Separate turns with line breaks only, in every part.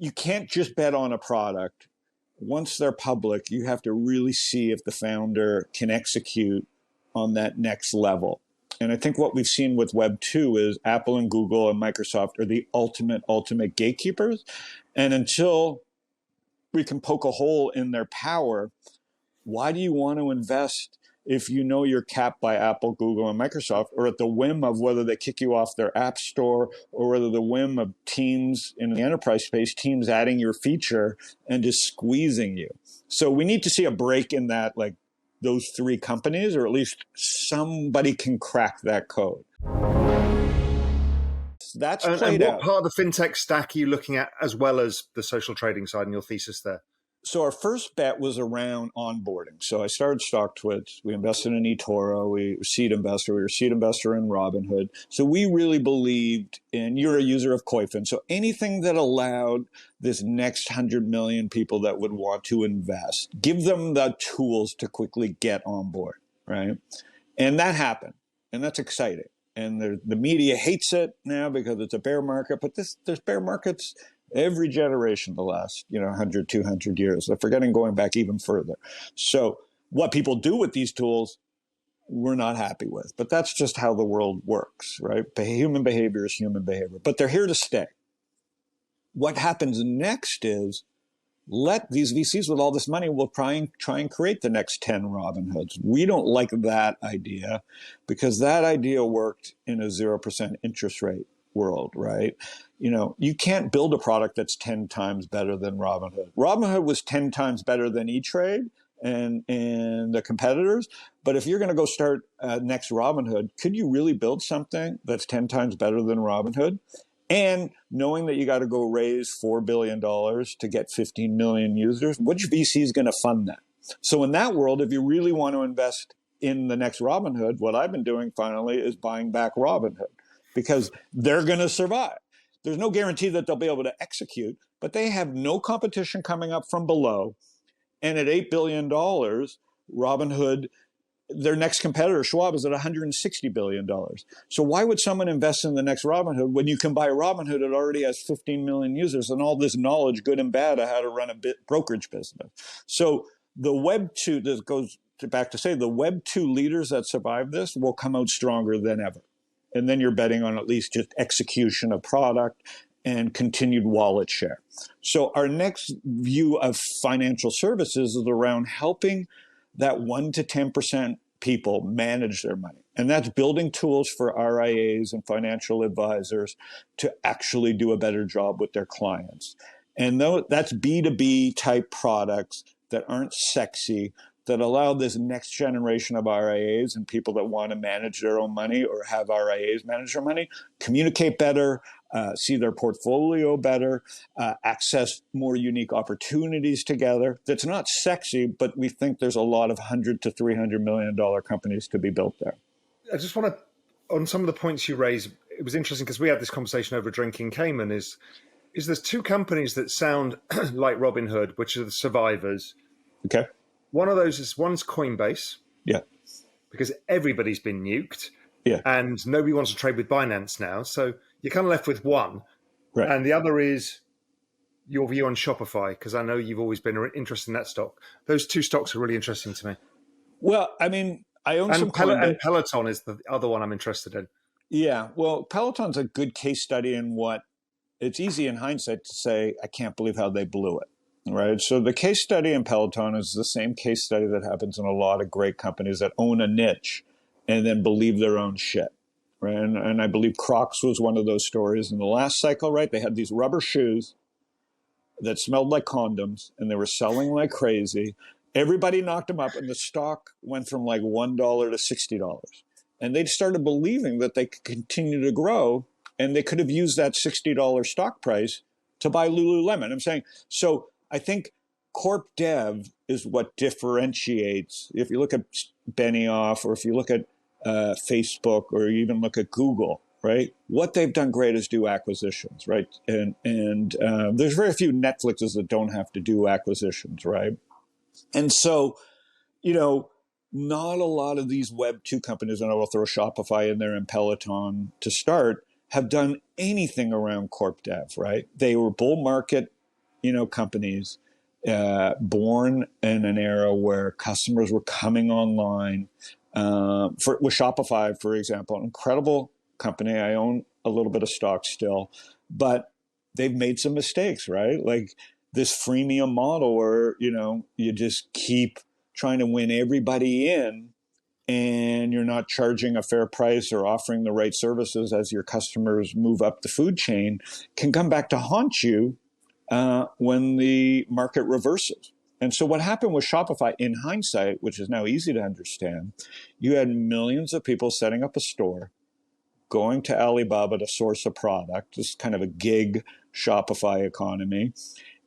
you can't just bet on a product. Once they're public, you have to really see if the founder can execute on that next level. And I think what we've seen with Web 2 is Apple and Google and Microsoft are the ultimate gatekeepers. And until we can poke a hole in their power, why do you want to invest if you know you're capped by Apple, Google, and Microsoft, or at the whim of whether they kick you off their app store, or whether the whim of teams in the enterprise space, teams adding your feature and just squeezing you? So we need to see a break in that, like those three companies, or at least somebody can crack that code. That's played out.
And what part of the fintech stack are you looking at, as well as the social trading side and your thesis there?
So our first bet was around onboarding. So I started StockTwits. We invested in eToro. We were seed investor. We were seed investor in Robinhood. So we really believed in, you're a user of Koifin. So anything that allowed this next 100 million people that would want to invest, give them the tools to quickly get on board, right? And that happened. And that's exciting. And the media hates it now because it's a bear market. But there's bear markets every generation the last 100, 200 years. They're forgetting going back even further. So what people do with these tools, we're not happy with. But that's just how the world works, right? Human behavior is human behavior. But they're here to stay. What happens next is, let these VCs with all this money will try and create the next 10 Robinhoods. We don't like that idea, because that idea worked in a 0% interest rate world, right? You can't build a product that's 10 times better than Robinhood. Robinhood was 10 times better than E-Trade and the competitors. But if you're going to go start next Robinhood, could you really build something that's 10 times better than Robinhood? And knowing that you got to go raise $4 billion to get 15 million users, which VC is going to fund that? So in that world, if you really want to invest in the next Robinhood, what I've been doing finally is buying back Robinhood, because they're going to survive. There's no guarantee that they'll be able to execute, but they have no competition coming up from below. And at $8 billion, Robinhood, their next competitor, Schwab, is at $160 billion. So why would someone invest in the next Robinhood when you can buy Robinhood that already has 15 million users and all this knowledge, good and bad, of how to run a brokerage business? So the Web 2, this goes back to say, the Web 2 leaders that survive this will come out stronger than ever. And then you're betting on at least just execution of product and continued wallet share. So our next view of financial services is around helping that 1 to 10% people manage their money. And that's building tools for RIAs and financial advisors to actually do a better job with their clients. And that's B2B type products that aren't sexy, that allow this next generation of RIAs and people that want to manage their own money or have RIAs manage their money, communicate better, see their portfolio better, access more unique opportunities together. That's not sexy, but we think there's a lot of $100 to $300 million companies to be built there.
I just want to, on some of the points you raised, it was interesting because we had this conversation over a drink in Cayman, is there's two companies that sound like Robinhood, which are the survivors.
Okay.
One of those is, one's Coinbase.
Yeah.
Because everybody's been nuked.
Yeah.
And nobody wants to trade with Binance now. So you're kind of left with one.
Right.
And the other is your view on Shopify, because I know you've always been interested in that stock. Those two stocks are really interesting to me.
Well, I mean, I own some Coinbase.
And Peloton is the other one I'm interested in.
Yeah. Well, Peloton's a good case study in what it's easy in hindsight to say, I can't believe how they blew it. Right. So the case study in Peloton is the same case study that happens in a lot of great companies that own a niche and then believe their own shit. Right. And I believe Crocs was one of those stories in the last cycle. Right. They had these rubber shoes that smelled like condoms and they were selling like crazy. Everybody knocked them up and the stock went from like $1 to $60. And they started believing that they could continue to grow and they could have used that $60 stock price to buy Lululemon. I'm saying, so I think corp dev is what differentiates. If you look at Benioff or if you look at Facebook or even look at Google, right? What they've done great is do acquisitions, right? And there's very few Netflixes that don't have to do acquisitions, right? And so, not a lot of these Web 2 companies, and I will throw Shopify in there and Peloton to start, have done anything around corp dev, right? They were bull market companies born in an era where customers were coming online. With Shopify, for example, an incredible company. I own a little bit of stock still, but they've made some mistakes, right? Like this freemium model where, you just keep trying to win everybody in, and you're not charging a fair price or offering the right services as your customers move up the food chain, can come back to haunt you when the market reverses. And so what happened with Shopify, in hindsight, which is now easy to understand, you had millions of people setting up a store, going to Alibaba to source a product, this kind of a gig Shopify economy,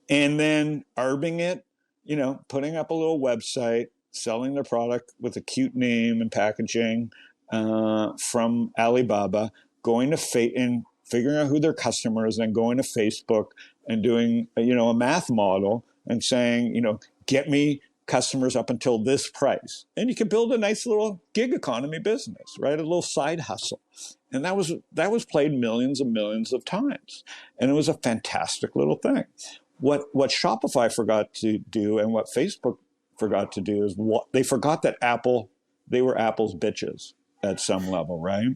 and then arbing it, putting up a little website, selling their product with a cute name and packaging from Alibaba, going to and figuring out who their customer is, then going to Facebook and doing, a math model and saying, get me customers up until this price. And you can build a nice little gig economy business, right? A little side hustle. And that was played millions and millions of times. And it was a fantastic little thing. What Shopify forgot to do and what Facebook forgot to do is they forgot that they were Apple's bitches at some level, right?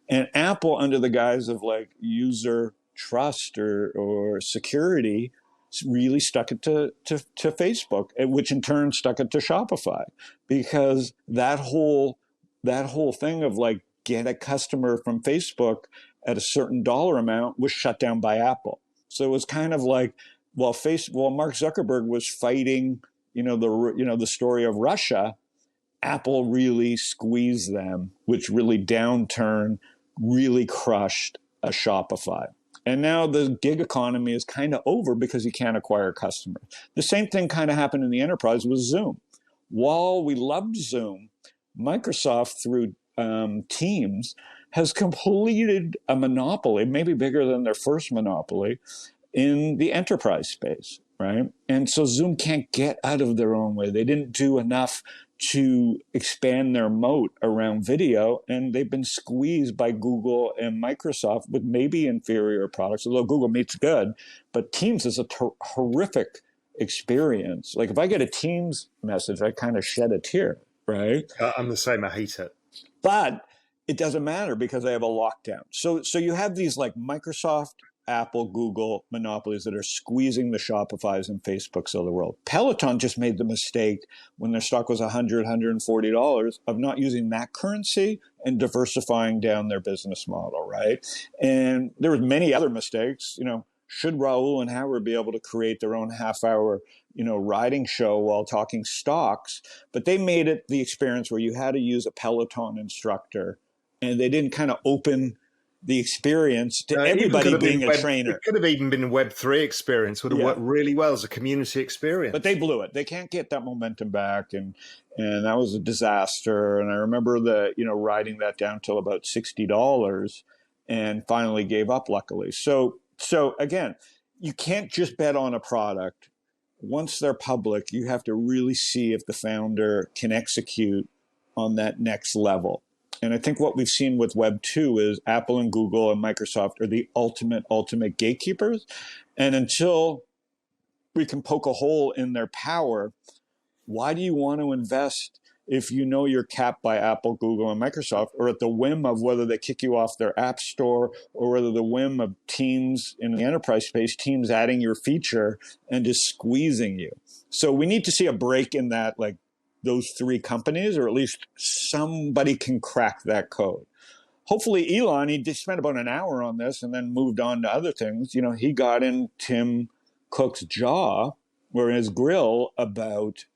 And Apple, under the guise of like user trust or security, really stuck it to Facebook, which in turn stuck it to Shopify, because that whole thing of like get a customer from Facebook at a certain dollar amount was shut down by Apple. So it was kind of like while Mark Zuckerberg was fighting, the story of Russia, Apple really squeezed them, which really really crushed a Shopify. And now the gig economy is kind of over because you can't acquire customers. The same thing kind of happened in the enterprise with Zoom. While we loved Zoom, Microsoft through Teams has completed a monopoly, maybe bigger than their first monopoly, in the enterprise space, right? And so Zoom can't get out of their own way. They didn't do enough to expand their moat around video, and they've been squeezed by Google and Microsoft with maybe inferior products, although Google Meet's good, but Teams is a horrific experience. Like if I get a Teams message, I kind of shed a tear, right?
I'm the same, I hate it.
But it doesn't matter because I have a lockdown. So you have these like Microsoft, Apple, Google monopolies that are squeezing the Shopifys and Facebooks of the world. Peloton just made the mistake when their stock was $100, $140 of not using that currency and diversifying down their business model, right? And there were many other mistakes. Should Raoul and Howard be able to create their own half-hour, riding show while talking stocks? But they made it the experience where you had to use a Peloton instructor, and they didn't kind of open the experience to everybody being a trainer.
It could have even been a Web3 experience, would have worked really well as a community experience.
But they blew it. They can't get that momentum back, and that was a disaster. And I remember riding that down till about $60 and finally gave up, luckily. So again, you can't just bet on a product. Once they're public, you have to really see if the founder can execute on that next level. And I think what we've seen with Web 2 is Apple and Google and Microsoft are the ultimate gatekeepers. And until we can poke a hole in their power, why do you want to invest if you know you're capped by Apple, Google, and Microsoft, or at the whim of whether they kick you off their app store, or whether the whim of Teams in the enterprise space, Teams adding your feature and just squeezing you? So we need to see a break in that, like, those three companies, or at least somebody can crack that code. Hopefully Elon, he just spent about an hour on this and then moved on to other things. He got in Tim Cook's jaw or his grill about,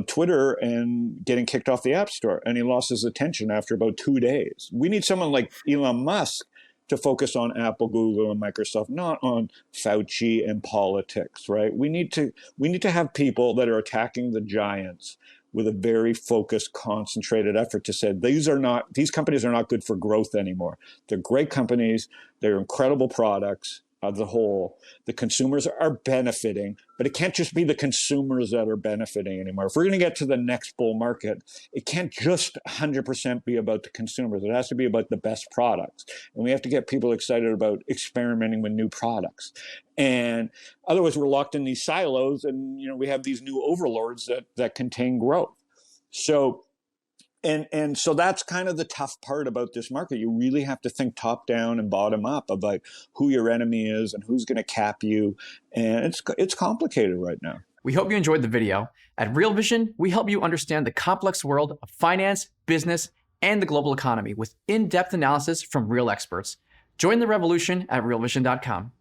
Twitter and getting kicked off the App Store. And he lost his attention after about 2 days. We need someone like Elon Musk to focus on Apple, Google, and Microsoft, not on Fauci and politics, right? We need to have people that are attacking the giants with a very focused, concentrated effort to say these companies are not good for growth anymore. They're great companies. They're incredible products. as a whole, the consumers are benefiting, but it can't just be the consumers that are benefiting anymore. If we're going to get to the next bull market, it can't just 100% be about the consumers. It has to be about the best products. And we have to get people excited about experimenting with new products. And otherwise we're locked in these silos, and we have these new overlords that contain growth. So And so that's kind of the tough part about this market. You really have to think top down and bottom up of like who your enemy is and who's going to cap you. And it's complicated right now.
We hope you enjoyed the video. At Real Vision, we help you understand the complex world of finance, business, and the global economy with in-depth analysis from real experts. Join the revolution at realvision.com.